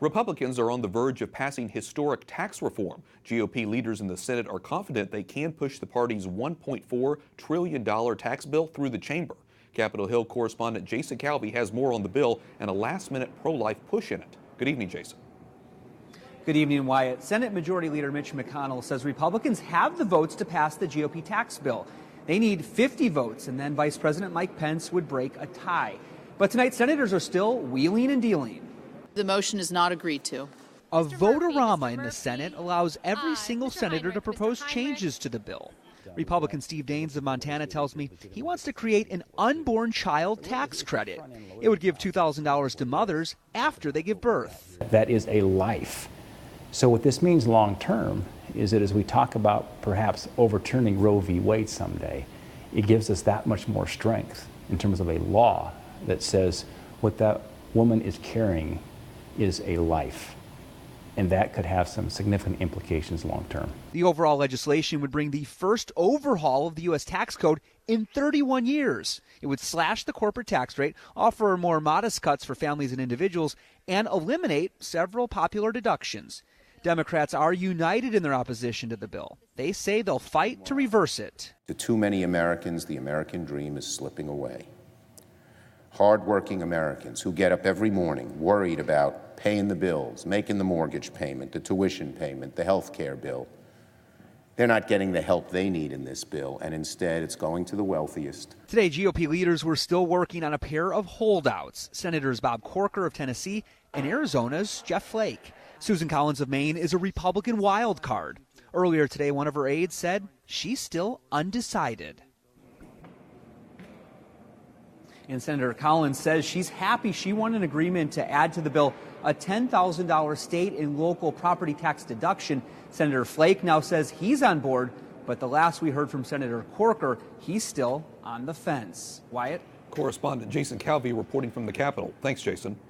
Republicans are on the verge of passing historic tax reform. GOP leaders in the Senate are confident they can push the party's $1.4 trillion tax bill through the chamber. Capitol Hill correspondent Jason Calvi has more on the bill and a last-minute pro-life push in it. Good evening, Jason. Good evening, Wyatt. Senate Majority Leader Mitch McConnell says Republicans have the votes to pass the GOP tax bill. They need 50 votes, and then Vice President Mike Pence would break a tie. But tonight, senators are still wheeling and dealing. The motion is not agreed to. A vote-a-rama in the Senate allows every single senator to propose changes to the bill. Republican Steve Daines of Montana tells me he wants to create an unborn child tax credit. It would give $2,000 to mothers after they give birth. That is a life. So what this means long term is that as we talk about perhaps overturning Roe v. Wade someday, it gives us that much more strength in terms of a law that says what that woman is carrying is a life. And that could have some significant implications long term. The overall legislation would bring the first overhaul of the U.S. tax code in 31 years. It would slash the corporate tax rate, offer more modest cuts for families and individuals, and eliminate several popular deductions. Democrats are united in their opposition to the bill. They say they'll fight to reverse it. To too many Americans, the American dream is slipping away. Hard-working Americans who get up every morning worried about paying the bills, making the mortgage payment, the tuition payment, the health care bill. They're not getting the help they need in this bill, and instead it's going to the wealthiest. Today, GOP leaders were still working on a pair of holdouts, Senators Bob Corker of Tennessee and Arizona's Jeff Flake. Susan Collins of Maine is a Republican wild card. Earlier today, one of her aides said she's still undecided. And Senator Collins says she's happy she won an agreement to add to the bill a $10,000 state and local property tax deduction. Senator Flake now says he's on board, but the last we heard from Senator Corker, he's still on the fence. Wyatt? Correspondent Jason Calvi reporting from the Capitol. Thanks, Jason.